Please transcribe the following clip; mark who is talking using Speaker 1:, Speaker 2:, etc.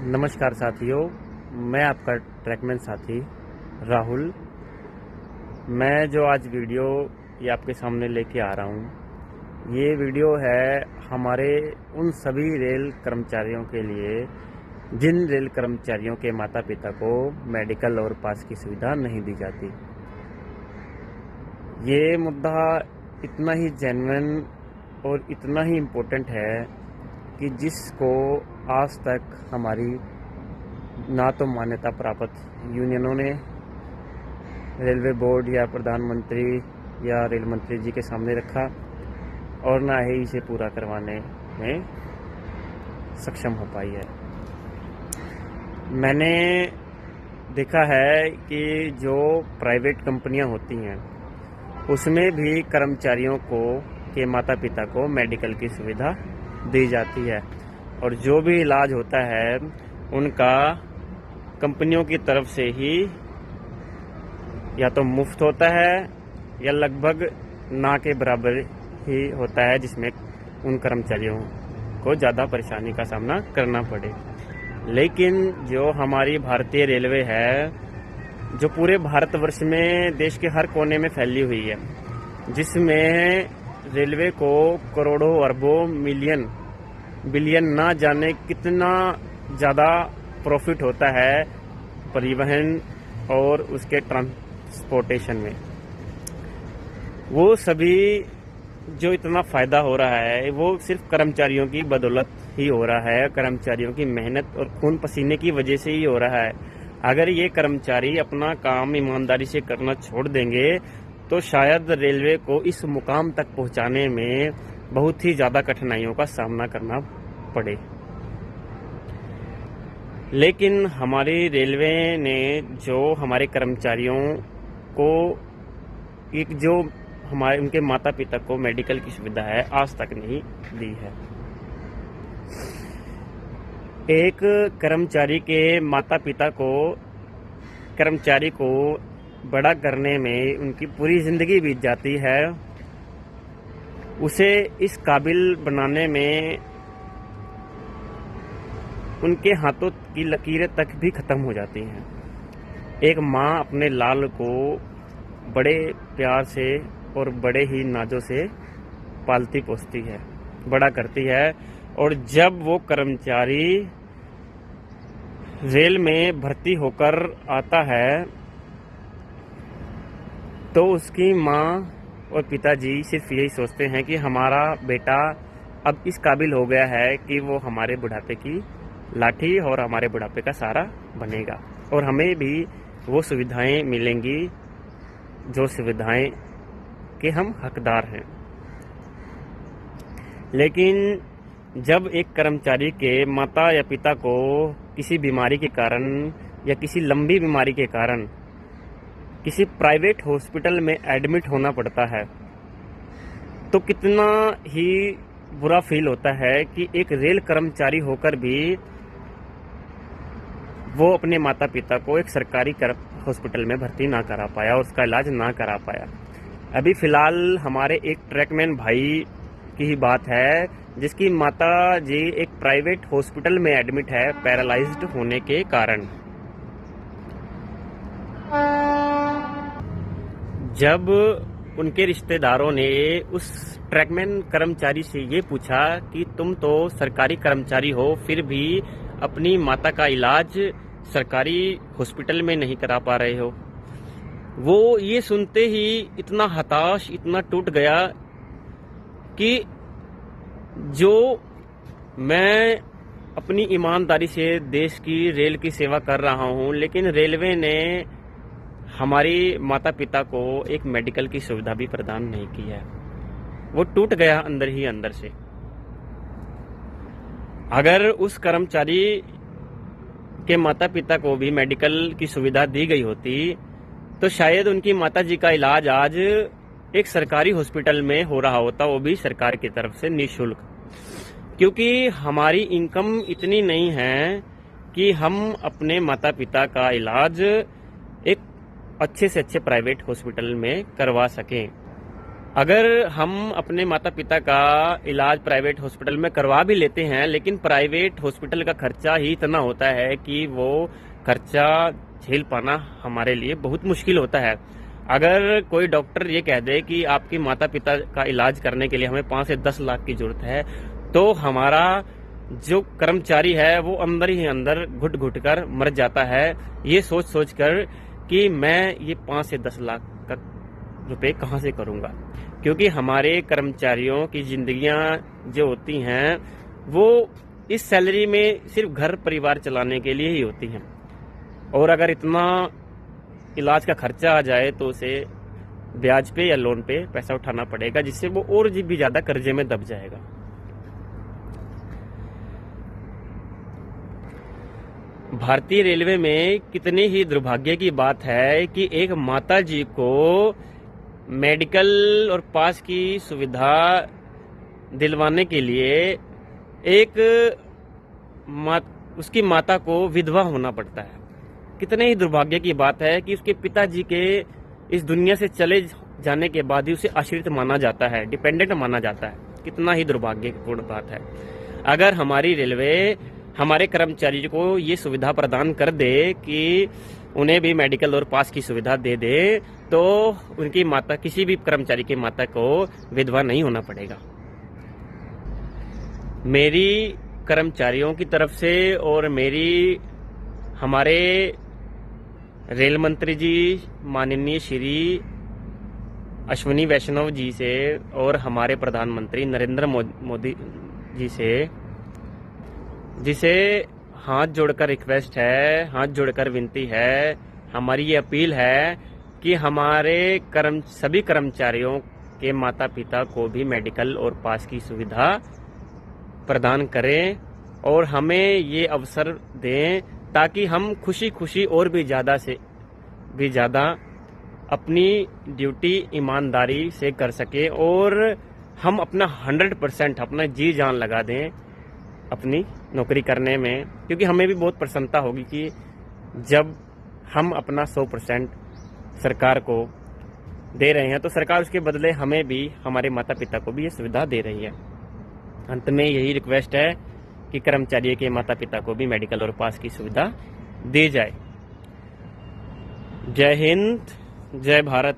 Speaker 1: नमस्कार साथियों, मैं आपका ट्रैकमैन साथी राहुल। मैं जो आज वीडियो ये आपके सामने लेके आ रहा हूँ, ये वीडियो है हमारे उन सभी रेल कर्मचारियों के लिए जिन रेल कर्मचारियों के माता पिता को मेडिकल और पास की सुविधा नहीं दी जाती। ये मुद्दा इतना ही जेन्युइन और इतना ही इम्पोर्टेंट है कि जिसको आज तक हमारी ना तो मान्यता प्राप्त यूनियनों ने, रेलवे बोर्ड या प्रधानमंत्री या रेल मंत्री जी के सामने रखा और ना ही इसे पूरा करवाने में सक्षम हो पाई है। मैंने देखा है कि जो प्राइवेट कंपनियां होती हैं उसमें भी कर्मचारियों के माता पिता को मेडिकल की सुविधा दी जाती है और जो भी इलाज होता है उनका कंपनियों की तरफ से ही या तो मुफ्त होता है या लगभग ना के बराबर ही होता है, जिसमें उन कर्मचारियों को ज़्यादा परेशानी का सामना करना पड़े। लेकिन जो हमारी भारतीय रेलवे है, जो पूरे भारतवर्ष में देश के हर कोने में फैली हुई है, जिसमें रेलवे को करोड़ों अरबों मिलियन बिलियन ना जाने कितना ज़्यादा प्रॉफिट होता है परिवहन और उसके ट्रांसपोर्टेशन में, वो सभी जो इतना फ़ायदा हो रहा है वो सिर्फ कर्मचारियों की बदौलत ही हो रहा है, कर्मचारियों की मेहनत और खून पसीने की वजह से ही हो रहा है। अगर ये कर्मचारी अपना काम ईमानदारी से करना छोड़ देंगे तो शायद रेलवे को इस मुकाम तक पहुंचाने में बहुत ही ज़्यादा कठिनाइयों का सामना करना पड़े। लेकिन हमारी रेलवे ने जो हमारे कर्मचारियों को उनके माता पिता को मेडिकल की सुविधा है आज तक नहीं दी है। एक कर्मचारी के माता पिता कर्मचारी को बड़ा करने में उनकी पूरी जिंदगी बीत जाती है, उसे इस काबिल बनाने में उनके हाथों की लकीरें तक भी खत्म हो जाती हैं। एक माँ अपने लाल को बड़े प्यार से और बड़े ही नाजों से पालती पोसती है, बड़ा करती है, और जब वो कर्मचारी रेल में भर्ती होकर आता है तो उसकी माँ और पिताजी सिर्फ यही सोचते हैं कि हमारा बेटा अब इस काबिल हो गया है कि वो हमारे बुढ़ापे की लाठी और हमारे बुढ़ापे का सहारा बनेगा और हमें भी वो सुविधाएं मिलेंगी जो सुविधाएं के हम हकदार हैं। लेकिन जब एक कर्मचारी के माता या पिता को किसी बीमारी के कारण या किसी लंबी बीमारी के कारण किसी प्राइवेट हॉस्पिटल में एडमिट होना पड़ता है तो कितना ही बुरा फील होता है कि एक रेल कर्मचारी होकर भी वो अपने माता पिता को एक सरकारी हॉस्पिटल में भर्ती ना करा पाया और उसका इलाज ना करा पाया। अभी फ़िलहाल हमारे एक ट्रैकमैन भाई की ही बात है जिसकी माता जी एक प्राइवेट हॉस्पिटल में एडमिट है पैरालाइज्ड होने के कारण। जब उनके रिश्तेदारों ने उस ट्रैकमैन कर्मचारी से ये पूछा कि तुम तो सरकारी कर्मचारी हो फिर भी अपनी माता का इलाज सरकारी हॉस्पिटल में नहीं करा पा रहे हो, वो ये सुनते ही इतना हताश, इतना टूट गया कि जो मैं अपनी ईमानदारी से देश की रेल की सेवा कर रहा हूँ, लेकिन रेलवे ने हमारी माता पिता को एक मेडिकल की सुविधा भी प्रदान नहीं की है। वो टूट गया अंदर ही अंदर से। अगर उस कर्मचारी के माता पिता को भी मेडिकल की सुविधा दी गई होती तो शायद उनकी माता जी का इलाज आज एक सरकारी हॉस्पिटल में हो रहा होता, वो भी सरकार की तरफ से निःशुल्क। क्योंकि हमारी इनकम इतनी नहीं है कि हम अपने माता पिता का इलाज एक अच्छे से अच्छे प्राइवेट हॉस्पिटल में करवा सकें। अगर हम अपने माता पिता का इलाज प्राइवेट हॉस्पिटल में करवा भी लेते हैं, लेकिन प्राइवेट हॉस्पिटल का खर्चा ही इतना होता है कि वो खर्चा झेल पाना हमारे लिए बहुत मुश्किल होता है। अगर कोई डॉक्टर ये कह दे कि आपके माता पिता का इलाज करने के लिए हमें 5 से 10 लाख की जरूरत है, तो हमारा जो कर्मचारी है वो अंदर ही अंदर घुट घुट कर मर जाता है, ये सोच सोच कर कि मैं ये 5 से 10 लाख का रुपए कहाँ से करूंगा। क्योंकि हमारे कर्मचारियों की जिंदगियां जो होती हैं वो इस सैलरी में सिर्फ घर परिवार चलाने के लिए ही होती हैं, और अगर इतना इलाज का खर्चा आ जाए तो उसे ब्याज पे या लोन पे पैसा उठाना पड़ेगा, जिससे वो और भी ज्यादा कर्जे में दब जाएगा। भारतीय रेलवे में कितनी ही दुर्भाग्य की बात है कि एक माता जी को मेडिकल और पास की सुविधा दिलवाने के लिए उसकी माता को विधवा होना पड़ता है। कितने ही दुर्भाग्य की बात है कि उसके पिताजी के इस दुनिया से चले जाने के बाद ही उसे आश्रित माना जाता है, डिपेंडेंट माना जाता है। कितना ही दुर्भाग्यपूर्ण बात है। अगर हमारी रेलवे हमारे कर्मचारी को ये सुविधा प्रदान कर दे कि उन्हें भी मेडिकल और पास की सुविधा दे दे, तो उनकी माता, किसी भी कर्मचारी की माता को विधवा नहीं होना पड़ेगा। मेरी कर्मचारियों की तरफ से और हमारे रेल मंत्री जी माननीय श्री अश्विनी वैष्णव जी से और हमारे प्रधानमंत्री नरेंद्र मोदी जी से, जिसे हाथ जोड़कर रिक्वेस्ट है, हाथ जोड़कर विनती है, हमारी ये अपील है कि हमारे सभी कर्मचारियों के माता पिता को भी मेडिकल और पास की सुविधा प्रदान करें और हमें ये अवसर दें, ताकि हम खुशी खुशी और भी ज़्यादा से भी ज़्यादा अपनी ड्यूटी ईमानदारी से कर सकें और हम अपना 100% अपना जी जान लगा दें अपनी नौकरी करने में। क्योंकि हमें भी बहुत प्रसन्नता होगी कि जब हम अपना 100% सरकार को दे रहे हैं, तो सरकार उसके बदले हमें भी, हमारे माता पिता को भी ये सुविधा दे रही है। अंत में यही रिक्वेस्ट है कि कर्मचारी के माता पिता को भी मेडिकल और पास की सुविधा दी जाए। जय हिंद, जय भारत।